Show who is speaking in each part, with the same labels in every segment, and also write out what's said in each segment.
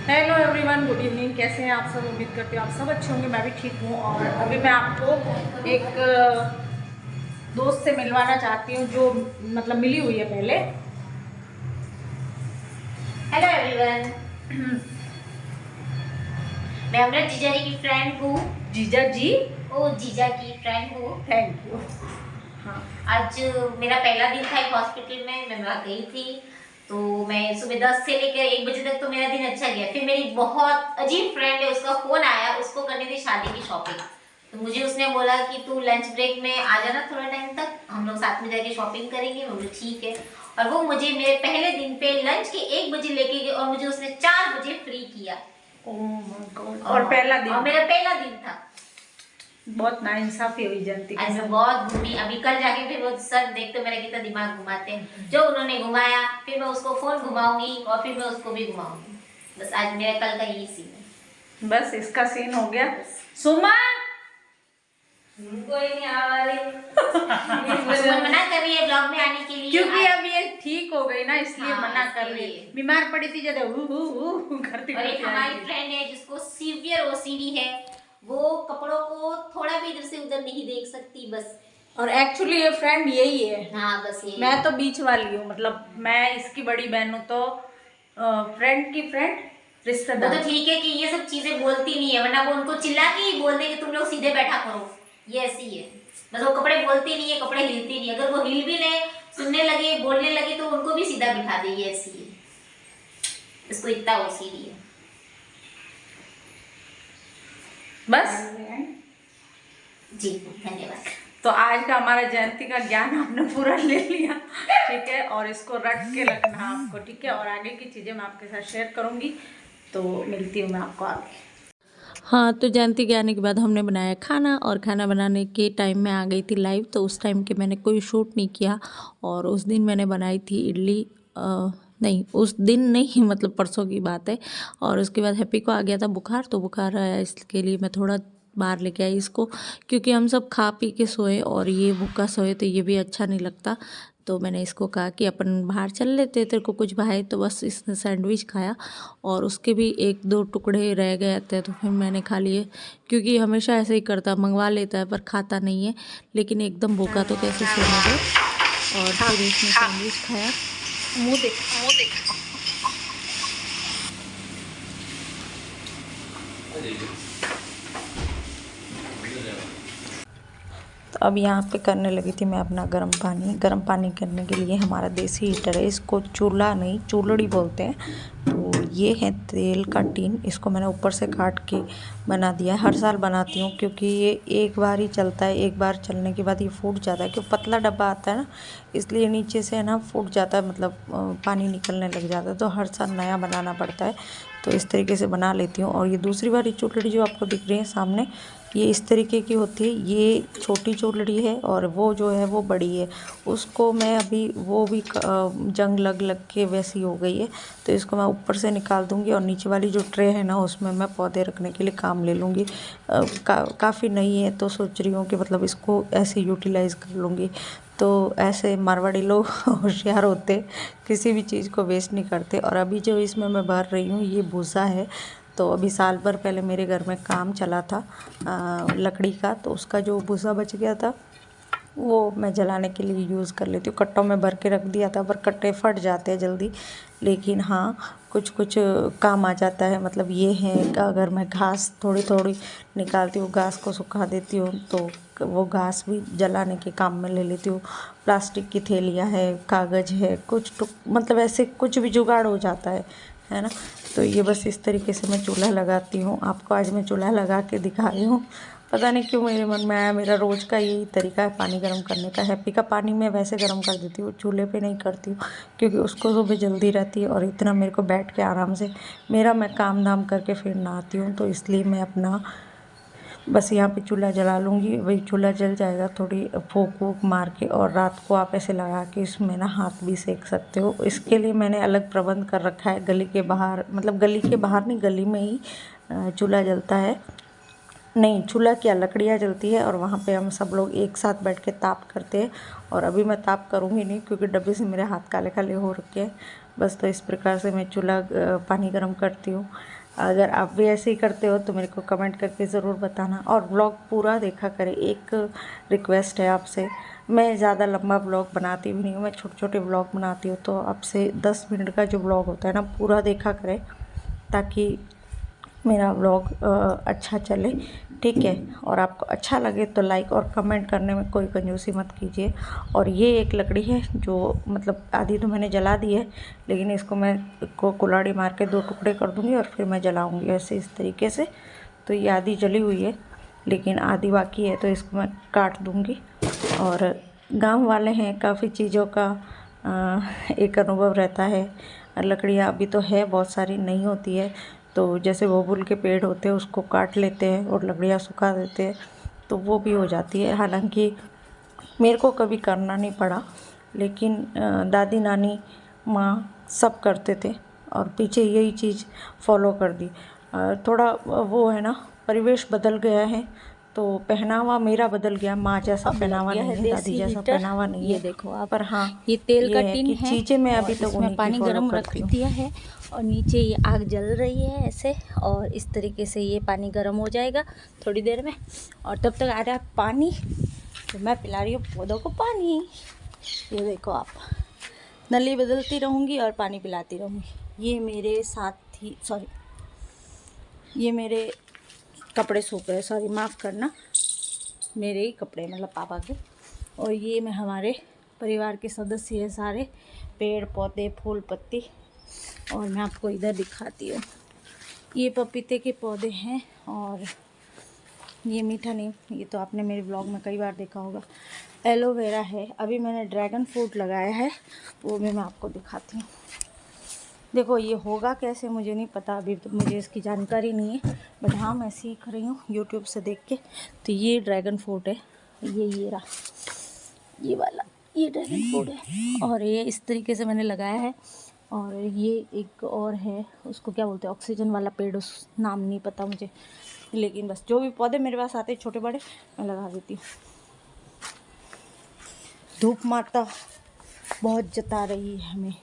Speaker 1: Hello everyone, good evening. कैसे हैं आप सब? उम्मीद करती हूँ आप सब अच्छे होंगे। मैं भी ठीक हूँ। और अभी मैं आपको एक दोस्त से मिलवाना चाहती हूँ जो मतलब मिली हुई है पहले।
Speaker 2: Hello everyone. मैं अपना जीजा जी की फ्रेंड हूँ।
Speaker 1: जीजा जी?
Speaker 2: ओ, जीजा की फ्रेंड हूँ।
Speaker 1: Thank you. हाँ,
Speaker 2: आज मेरा पहला दिन था एक हॉस्पिटल में, मैं वहाँ गई थी। तो मैं सुबह 10 से लेकर 1 बजे तक तो मेरा दिन अच्छा गया। फिर मेरी बहुत अजीब फ्रेंड है, उसका फोन आया, उसको करनी थी शादी की शॉपिंग। तो मुझे उसने बोला कि तू लंच ब्रेक में आ जाना, थोड़ा टाइम तक हम लोग साथ में जाके शॉपिंग करेंगे। मैं बोली ठीक है। और वो मुझे मेरे पहले दिन पे लंच के 1 बजे लेके गए और मुझे उसने 4 बजे फ्री किया।
Speaker 1: Oh my God. और पहला दिन?
Speaker 2: और मेरा पहला दिन था।
Speaker 1: बहुत नाइंसाफी हुई जनती के
Speaker 2: आज मैं
Speaker 1: साथ।
Speaker 2: बहुत घूमी। अभी कल जाके फिर वो सर देखते मेरा कितना दिमाग घुमाते हैं। जो उन्होंने घुमाया, फिर मैं उसको फोन घुमाऊंगी और फिर मैं उसको भी घुमाऊंगी। बस आज मेरा कल का यही सीन है।
Speaker 1: बस इसका सीन हो गया। सुमा
Speaker 2: कोई नहीं आ रही। सुमन मना कर रही है ब्लॉग में आने के लिए,
Speaker 1: क्योंकि अब ये ठीक हो गई ना, इसलिए
Speaker 2: हाँ,
Speaker 1: मना कर रही
Speaker 2: इसलिए।
Speaker 1: है। बीमार पड़ी थी ज्यादा करती
Speaker 2: और एक
Speaker 1: करती
Speaker 2: हमारी
Speaker 1: आएगी।
Speaker 2: फ्रेंड है जिसको सीवियर ओसीडी है। वो कपड़ों को थोड़ा भी इधर से उधर नहीं देख सकती बस।
Speaker 1: और एक्चुअली ये फ्रेंड यही है।
Speaker 2: हाँ, बस ये।
Speaker 1: मैं तो बीच वाली हूँ, मतलब मैं इसकी बड़ी बहन हूँ, तो फ्रेंड की फ्रेंड,
Speaker 2: वो
Speaker 1: रिश्तेदार।
Speaker 2: तो ठीक है कि ये सब चीजें बोलती नहीं है, वरना वो उनको चिल्ला के ही बोल दे कि तुम लोग सीधे बैठा करो। ये ऐसी है। बस वो कपड़े बोलती नहीं है, कपड़े हिलती नहीं। अगर वो हिल भी ले, सुनने लगे, बोलने लगे, तो उनको भी सीधा बिठा दे। ये ऐसी है। इसको इतना ओसीडी है।
Speaker 1: बस।
Speaker 2: जी, धन्यवाद।
Speaker 1: तो आज का हमारा जयंती का ज्ञान आपने पूरा ले लिया, ठीक है। और इसको रट के रखना आपको, ठीक है। और आगे की चीज़ें मैं आपके साथ शेयर करूँगी। तो मिलती हूँ मैं आपको आगे। हाँ, तो जयंती के आने के बाद हमने बनाया खाना, और खाना बनाने के टाइम में आ गई थी लाइव, तो उस टाइम के मैंने कोई शूट नहीं किया। और उस दिन मैंने बनाई थी इडली, नहीं उस दिन नहीं, मतलब परसों की बात है। और उसके बाद हैप्पी को आ गया था बुखार, तो बुखार आया, इसके लिए मैं थोड़ा बाहर लेके आई इसको, क्योंकि हम सब खा पी के सोए और ये भूखा सोए तो ये भी अच्छा नहीं लगता। तो मैंने इसको कहा कि अपन बाहर चल लेते, तेरे को कुछ भाई, तो बस इसने सैंडविच खाया। और उसके भी 1-2 टुकड़े रह गए थे, तो फिर मैंने खा लिए, क्योंकि हमेशा ऐसे ही करता, मंगवा लेता है पर खाता नहीं है। लेकिन एकदम भूखा तो कैसे सोने दे। और फिर इसने सैंडविच खाया। मुँह देख, मुँह देख। तो अब यहाँ पे करने लगी थी मैं अपना गर्म पानी। गर्म पानी करने के लिए हमारा देसी हीटर है, इसको चूल्हा नहीं चूल्हड़ी बोलते हैं। तो ये है तेल का टीन, इसको मैंने ऊपर से काट के बना दिया है। हर साल बनाती हूँ क्योंकि ये एक बार ही चलता है, एक बार चलने के बाद ये फूट जाता है, क्योंकि पतला डब्बा आता है ना, इसलिए नीचे से है ना फूट जाता है, मतलब पानी निकलने लग जाता है, तो हर साल नया बनाना पड़ता है। तो इस तरीके से बना लेती हूँ। और ये दूसरी वाली चूल्हड़ी जो आपको दिख रही है सामने, ये इस तरीके की होती है। ये छोटी चूल्हड़ी है और वो जो है वो बड़ी है। उसको मैं अभी, वो भी जंग लग लग के वैसी हो गई है, तो इसको मैं ऊपर से निकाल दूंगी। और नीचे वाली जो ट्रे है ना, उसमें मैं पौधे रखने के लिए काम ले लूँगी। काफ़ी नई है, तो सोच रही हूँ कि मतलब इसको ऐसे यूटिलाइज़ कर लूँगी। तो ऐसे मारवाड़ी लोग होशियार होते, किसी भी चीज़ को वेस्ट नहीं करते। और अभी जो इसमें मैं भर रही हूँ ये भूसा है। तो अभी साल भर पहले मेरे घर में काम चला था लकड़ी का, तो उसका जो भूसा बच गया था वो मैं जलाने के लिए यूज़ कर लेती हूँ। कट्टों में भर के रख दिया था, पर कट्टे फट जाते हैं जल्दी। लेकिन हाँ, कुछ कुछ काम आ जाता है। मतलब ये है, अगर मैं घास थोड़ी थोड़ी निकालती हूँ, घास को सुखा देती हूँ, तो वो घास भी जलाने के काम में ले लेती हूँ। प्लास्टिक की थैलियाँ है, कागज़ है, कुछ मतलब ऐसे कुछ भी जुगाड़ हो जाता है ना। तो ये बस इस तरीके से मैं चूल्हा लगाती हूँ। आपको आज मैं चूल्हा लगा के दिखा रही हूँ। पता नहीं क्यों मेरे मन में आया, मेरा रोज़ का यही तरीका है पानी गर्म करने का। हैप्पी का पानी मैं वैसे गर्म कर देती हूँ, चूल्हे पे नहीं करती हूँ, क्योंकि उसको सुबह जल्दी रहती है और इतना मेरे को बैठ के आराम से मेरा, मैं काम धाम करके फिर नहाती हूँ। तो इसलिए मैं अपना बस यहाँ पे चूल्हा जला लूँगी, वही चूल्हा जल जाएगा, थोड़ी फूंक वूक मार के। और रात को आप ऐसे लगा के इसमें ना हाथ भी सेक सकते हो। इसके लिए मैंने अलग प्रबंध कर रखा है, गली के बाहर, मतलब गली के बाहर नहीं, गली में ही चूल्हा जलता है। नहीं, चूल्हा क्या, लकड़ियाँ जलती है, और वहाँ पे हम सब लोग एक साथ बैठ के ताप करते हैं। और अभी मैं ताप करूँगी नहीं, क्योंकि डब्बे से मेरे हाथ काले काले हो रखे हैं। बस तो इस प्रकार से मैं चूल्हा पानी गर्म करती हूँ। अगर आप भी ऐसे ही करते हो तो मेरे को कमेंट करके ज़रूर बताना और व्लॉग पूरा देखा करें। एक रिक्वेस्ट है आपसे, मैं ज़्यादा लंबा व्लॉग बनाती भी नहीं हूँ, मैं छोटे छोटे व्लॉग बनाती हूँ, तो आपसे 10 मिनट का जो व्लॉग होता है ना पूरा देखा करें ताकि मेरा व्लॉग अच्छा चले, ठीक है। और आपको अच्छा लगे तो लाइक और कमेंट करने में कोई कंजूसी मत कीजिए। और ये एक लकड़ी है जो मतलब आधी तो मैंने जला दी है, लेकिन इसको मैं कुल्हाड़ी मार के 2 टुकड़े कर दूँगी और फिर मैं जलाऊँगी ऐसे इस तरीके से। तो ये आधी जली हुई है लेकिन आधी बाकी है, तो इसको मैं काट दूँगी। और गाँव वाले हैं, काफ़ी चीज़ों का एक अनुभव रहता है। लकड़ियाँ अभी तो है बहुत सारी, नहीं होती है तो जैसे बबूल के पेड़ होते हैं उसको काट लेते हैं और लकड़ियाँ सुखा देते हैं तो वो भी हो जाती है। हालांकि मेरे को कभी करना नहीं पड़ा, लेकिन दादी नानी माँ सब करते थे और पीछे यही चीज़ फॉलो कर दी। थोड़ा वो है ना, परिवेश बदल गया है तो पहनावा मेरा बदल गया। माँ जैसा पहनावा नहीं है, दादी जैसा पहनावा नहीं है।
Speaker 2: ये देखो आप,
Speaker 1: पर हाँ
Speaker 2: ये तेल का
Speaker 1: ये है
Speaker 2: टिन
Speaker 1: कि
Speaker 2: है
Speaker 1: चीज़ें मैं अभी
Speaker 2: और
Speaker 1: तक
Speaker 2: इसमें
Speaker 1: उन्हीं की
Speaker 2: पानी
Speaker 1: फॉलो
Speaker 2: गर्म रख
Speaker 1: करती हूँ।
Speaker 2: दिया है और नीचे ये आग जल रही है ऐसे, और इस तरीके से ये पानी गर्म हो जाएगा थोड़ी देर में। और तब तक आ रहा है पानी, तो मैं पिला रही हूँ पौधों को पानी। ये देखो आप, नली बदलती रहूँगी और पानी पिलाती रहूँगी। ये मेरे साथी सॉरी ये मेरे कपड़े सूख गए, सॉरी माफ़ करना, मेरे ही कपड़े मतलब पापा के। और ये मैं हमारे परिवार के सदस्य हैं सारे, पेड़ पौधे फूल पत्ती। और मैं आपको इधर दिखाती हूँ, ये पपीते के पौधे हैं और ये मीठा नीम, ये तो आपने मेरे ब्लॉग में कई बार देखा होगा। एलोवेरा है, अभी मैंने ड्रैगन फ्रूट लगाया है, वो भी मैं आपको दिखाती हूँ। देखो ये होगा कैसे मुझे नहीं पता, अभी तो मुझे इसकी जानकारी नहीं है, बट हाँ मैं सीख रही हूँ यूट्यूब से देख के। तो ये ड्रैगन फ्रूट है, ये रहा, ये वाला ये ड्रैगन फ्रूट है और ये इस तरीके से मैंने लगाया है। और ये एक और है, उसको क्या बोलते हैं, ऑक्सीजन वाला पेड़, उस नाम नहीं पता मुझे, लेकिन बस जो भी पौधे मेरे पास आते हैं छोटे बड़े मैं लगा देती हूँ। धूप माता बहुत जता रही है हमें,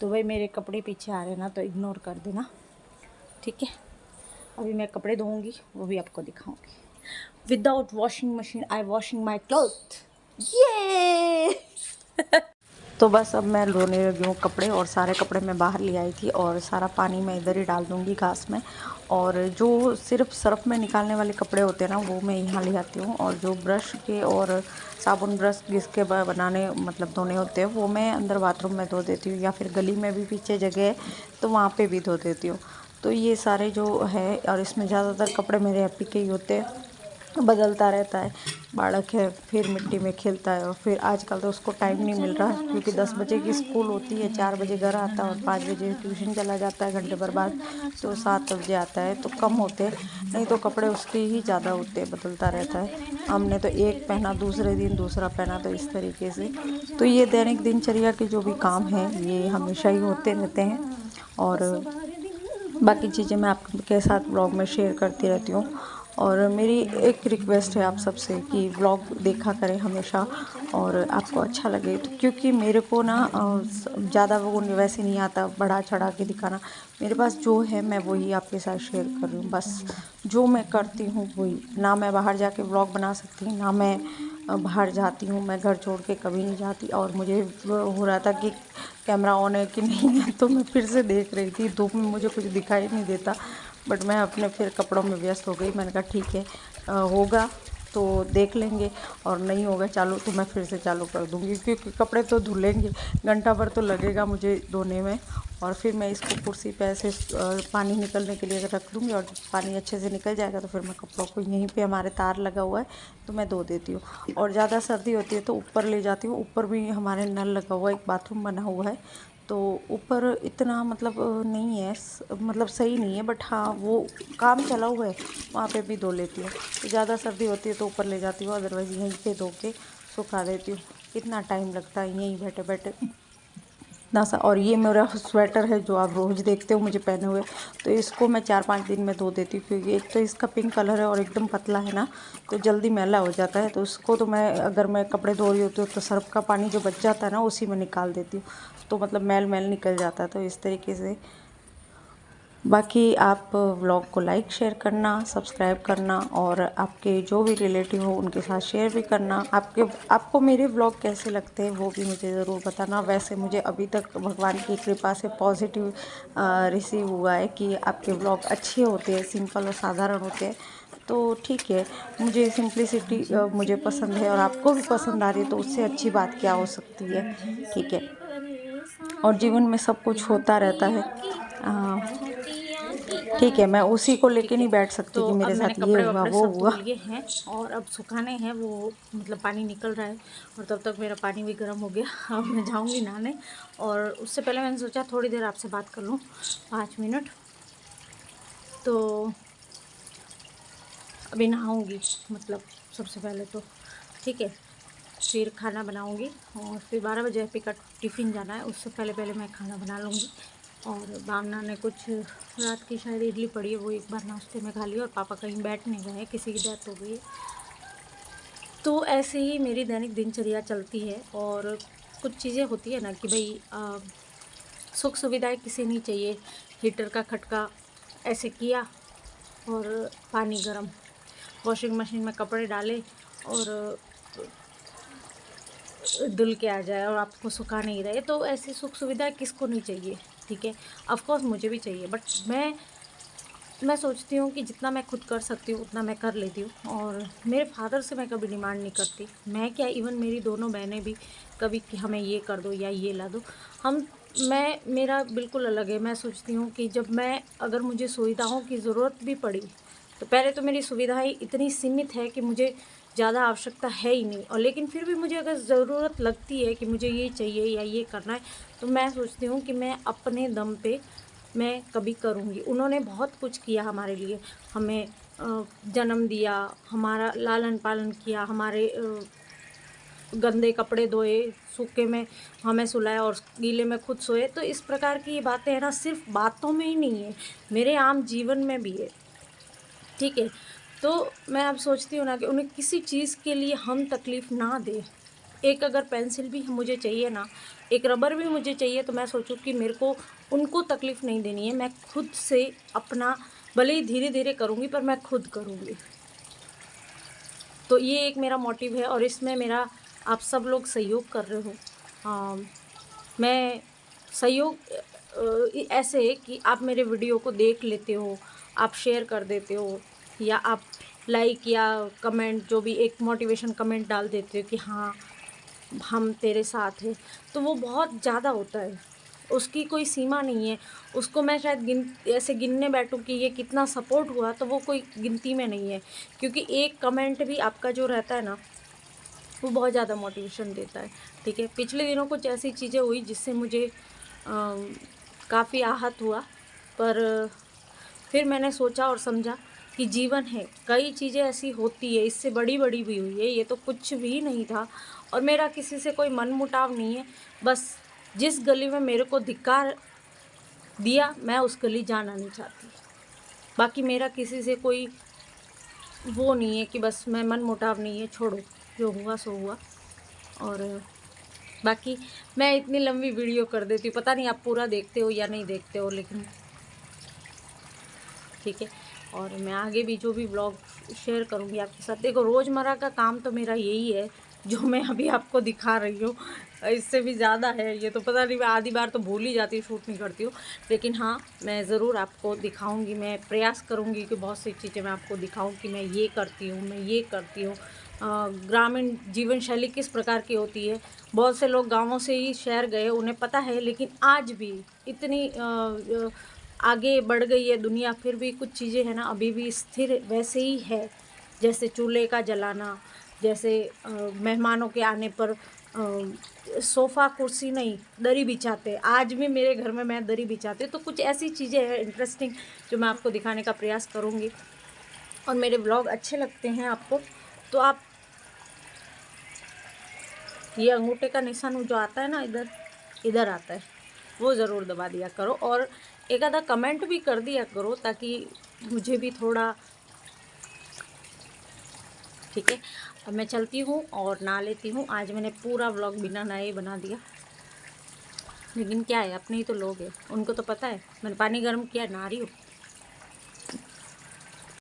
Speaker 2: तो भाई मेरे कपड़े पीछे आ रहे हैं ना, तो इग्नोर कर देना, ठीक है। अभी मैं कपड़े धोऊंगी, वो भी आपको दिखाऊंगी। Without washing machine I washing my cloth, ये तो बस अब मैं धोने लगी हूँ कपड़े, और सारे कपड़े मैं बाहर ले आई थी और सारा पानी मैं इधर ही डाल दूँगी घास में। और जो सिर्फ सर्फ में निकालने वाले कपड़े होते हैं ना वो मैं यहाँ ले आती हूँ, और जो ब्रश के और साबुन ब्रश जिसके बनाने मतलब धोने होते हैं वो मैं अंदर बाथरूम में धो देती हूँ, या फिर गली में भी पीछे जगह है तो वहाँ पे भी धो देती हूँ। तो ये सारे जो है, और इसमें ज़्यादातर कपड़े मेरे हैप्पी के ही होते हैं, बदलता रहता है। बालक है फिर मिट्टी में खेलता है, और फिर आजकल तो उसको टाइम नहीं मिल रहा क्योंकि 10 बजे की स्कूल होती है, 4 बजे घर आता है और 5 बजे ट्यूशन चला जाता है घंटे भर बाद, तो 7 बजे आता है, तो कम होते हैं, नहीं तो कपड़े उसके ही ज़्यादा होते हैं, बदलता रहता है। हमने तो एक पहना दूसरे दिन दूसरा पहना, तो इस तरीके से। तो ये दैनिक दिनचर्या के जो भी काम हैं ये हमेशा ही होते रहते हैं, और बाकी चीज़ें मैं आपके साथ ब्लॉग में शेयर करती रहती हूँ। और मेरी एक रिक्वेस्ट है आप सबसे कि व्लॉग देखा करें हमेशा, और आपको अच्छा लगे तो, क्योंकि मेरे को ना ज़्यादा वो वैसे नहीं आता बढ़ा चढ़ा के दिखाना। मेरे पास जो है मैं वही आपके साथ शेयर कर रही हूँ, बस जो मैं करती हूँ वही। ना मैं बाहर जाके व्लॉग बना सकती, ना मैं बाहर जाती हूँ, मैं घर छोड़ के कभी नहीं जाती। और मुझे हो रहा था कि कैमरा ऑन है कि नहीं है, तो मैं फिर से देख रही थी, धूप में मुझे कुछ दिखाई नहीं देता, बट मैं अपने फिर कपड़ों में व्यस्त हो गई। मैंने कहा ठीक है, होगा तो देख लेंगे, और नहीं होगा चालू तो मैं फिर से चालू कर दूँगी, क्योंकि कपड़े तो धुलेंगे, घंटा भर तो लगेगा मुझे धोने में। और फिर मैं इसको कुर्सी पे ऐसे पानी निकलने के लिए रख दूँगी, और पानी अच्छे से निकल जाएगा तो फिर मैं कपड़ों को यहीं पे, हमारे तार लगा हुआ है तो मैं धो देती हूँ। और ज़्यादा सर्दी होती है तो ऊपर ले जाती हूँ, ऊपर भी हमारे नल लगा हुआ है, एक बाथरूम बना हुआ है, तो ऊपर इतना मतलब नहीं है, मतलब सही नहीं है, बट हाँ वो काम चला हुआ है, वहाँ पे भी धो लेती हूँ। तो ज़्यादा सर्दी होती है तो ऊपर ले जाती हूँ, अदरवाइज़ यहीं पे धो के सुखा देती हूँ। कितना टाइम लगता है यहीं बैठे बैठे।
Speaker 1: इतना सा। और ये मेरा स्वेटर है जो आप रोज़ देखते हो मुझे पहने हुए, तो इसको मैं 4-5 दिन में धो देती हूँ, क्योंकि एक तो इसका पिंक कलर है और एकदम पतला है ना, तो जल्दी मैला हो जाता है। तो उसको तो मैं, अगर मैं कपड़े धो रही होती हूँ तो सर्फ का पानी जो बच जाता है ना उसी में निकाल देती हूँ, तो मतलब मैल निकल जाता है। तो इस तरीके से बाकी आप व्लॉग को लाइक शेयर करना, सब्सक्राइब करना, और आपके जो भी रिलेटिव हो उनके साथ शेयर भी करना। आपको मेरे व्लॉग कैसे लगते हैं वो भी मुझे ज़रूर बताना। वैसे मुझे अभी तक भगवान की कृपा से पॉजिटिव रिसीव हुआ है कि आपके व्लॉग अच्छे होते हैं, सिंपल और साधारण होते हैं। तो ठीक है, मुझे सिंपलिसिटी मुझे पसंद है, और आपको भी पसंद आ रही है तो उससे अच्छी बात क्या हो सकती है। ठीक है, और जीवन में सब कुछ होता रहता है। ठीक है, मैं उसी को लेके नहीं बैठ सकती
Speaker 3: तो
Speaker 1: कि मेरे
Speaker 3: अब मैंने
Speaker 1: साथ ये
Speaker 3: कपड़े
Speaker 1: हुआ
Speaker 3: वपड़े
Speaker 1: वो
Speaker 3: सब धो
Speaker 1: हुआ।
Speaker 3: लिए हैं और अब सुखाने हैं, वो मतलब पानी निकल रहा है और तब तक मेरा पानी भी गर्म हो गया। अब मैं जाऊंगी नहाने, और उससे पहले मैंने सोचा थोड़ी देर आपसे बात कर लूँ, 5 मिनट। तो अभी नहाऊंगी, मतलब सबसे पहले तो ठीक है, फिर खाना बनाऊंगी, और फिर 12 बजे हैप्पी का टिफ़िन जाना है, उससे पहले पहले मैं खाना बना लूँगी। और बामना ने कुछ रात की शायद इडली पड़ी है, वो एक बार नाश्ते में खा ली, और पापा कहीं बैठने गए हैं, किसी की डेथ हो गई है। तो ऐसे ही मेरी दैनिक दिनचर्या चलती है। और कुछ चीज़ें होती है ना कि भाई सुख सुविधाएं किसे नहीं चाहिए। हीटर का खटका ऐसे किया, और पानी गर्म, वॉशिंग मशीन में कपड़े डाले और धुल के आ जाए और आपको सुखा नहीं रहे, तो ऐसी सुख सुविधा किसको नहीं चाहिए। ठीक है, ऑफ कोर्स मुझे भी चाहिए, बट मैं सोचती हूँ कि जितना मैं खुद कर सकती हूँ उतना मैं कर लेती हूँ। और मेरे फादर से मैं कभी डिमांड नहीं करती, मैं क्या, इवन मेरी दोनों बहनें भी कभी कि हमें ये कर दो या ये ला दो। मेरा बिल्कुल अलग है। मैं सोचती हूँ कि जब मैं, अगर मुझे सुविधाओं की ज़रूरत भी पड़ी, तो पहले तो मेरी सुविधाएं इतनी सीमित है कि मुझे ज़्यादा आवश्यकता है ही नहीं, और लेकिन फिर भी मुझे अगर ज़रूरत लगती है कि मुझे ये चाहिए या ये करना है, तो मैं सोचती हूँ कि मैं अपने दम पे मैं कभी करूँगी। उन्होंने बहुत कुछ किया हमारे लिए, हमें जन्म दिया, हमारा लालन पालन किया, हमारे गंदे कपड़े धोए, सूखे में हमें सुलाया और गीले में खुद सोए। तो इस प्रकार की ये बातें हैं ना, सिर्फ बातों में ही नहीं है, मेरे आम जीवन में भी है। ठीक है, तो मैं अब सोचती हूँ ना कि उन्हें किसी चीज़ के लिए हम तकलीफ़ ना दें। एक अगर पेंसिल भी मुझे चाहिए ना, एक रबर भी मुझे चाहिए, तो मैं सोचूँ कि मेरे को उनको तकलीफ़ नहीं देनी है, मैं खुद से अपना, भले ही धीरे-धीरे करूँगी पर मैं खुद करूँगी। तो ये एक मेरा मोटिव है, और इसमें मेरा आप सब लोग सहयोग कर रहे हो। मैं सहयोग ऐसे है कि आप मेरे वीडियो को देख लेते हो, आप शेयर कर देते हो, या आप लाइक या कमेंट, जो भी एक मोटिवेशन कमेंट डाल देते हो कि हाँ हम तेरे साथ हैं, तो वो बहुत ज़्यादा होता है, उसकी कोई सीमा नहीं है। उसको मैं शायद ऐसे गिनने बैठूं कि ये कितना सपोर्ट हुआ, तो वो कोई गिनती में नहीं है, क्योंकि एक कमेंट भी आपका जो रहता है ना, वो बहुत ज़्यादा मोटिवेशन देता है। ठीक है, पिछले दिनों कुछ ऐसी चीज़ें हुई जिससे मुझे काफ़ी आहत हुआ, पर फिर मैंने सोचा और समझा कि जीवन है, कई चीज़ें ऐसी होती है, इससे बड़ी-बड़ी भी हुई है, ये तो कुछ भी नहीं था। और मेरा किसी से कोई मनमुटाव नहीं है, बस जिस गली में मेरे को धिक्कार दिया, मैं उस गली जाना नहीं चाहती। बाकी मेरा किसी से कोई वो नहीं है कि बस मैं मनमुटाव नहीं है, छोड़ो, जो हुआ सो हुआ। और बाकी मैं इतनी लंबी वीडियो कर देती हूँ, पता नहीं आप पूरा देखते हो या नहीं देखते हो, लेकिन ठीक है। और मैं आगे भी जो भी ब्लॉग शेयर करूँगी आपके साथ। देखो, रोज़मर्रा का काम तो मेरा यही है जो मैं अभी आपको दिखा रही हूँ, इससे भी ज़्यादा है ये तो, पता नहीं, मैं आधी बार तो भूल ही जाती हूँ, शूट नहीं करती हूँ। लेकिन हाँ, मैं ज़रूर आपको दिखाऊँगी, मैं प्रयास करूँगी कि बहुत सी चीज़ें मैं आपको दिखाऊँ कि मैं ये करती हूँ, मैं ये करती हूँ। ग्रामीण जीवन शैली किस प्रकार की होती है। बहुत से लोग गाँवों से ही शहर गए, उन्हें पता है, लेकिन आज भी इतनी आगे बढ़ गई है दुनिया, फिर भी कुछ चीज़ें हैं ना अभी भी स्थिर वैसे ही है। जैसे चूल्हे का जलाना, जैसे मेहमानों के आने पर सोफ़ा कुर्सी नहीं, दरी बिछाते। आज भी मेरे घर में मैं दरी बिछाती हूँ। तो कुछ ऐसी चीज़ें हैं इंटरेस्टिंग जो मैं आपको दिखाने का प्रयास करूँगी। और मेरे ब्लॉग अच्छे लगते हैं आपको, तो आप ये अंगूठे का निशान जो आता है ना, इधर इधर आता है, वो ज़रूर दबा दिया करो, और एक आधा कमेंट भी कर दिया करो ताकि मुझे भी थोड़ा, ठीक है। अब मैं चलती हूँ और नहा लेती हूँ। आज मैंने पूरा व्लॉग बिना नहाए बना दिया, लेकिन क्या है, अपने ही तो लोग हैं, उनको तो पता है। मैंने पानी गर्म किया, नहा रही हूँ।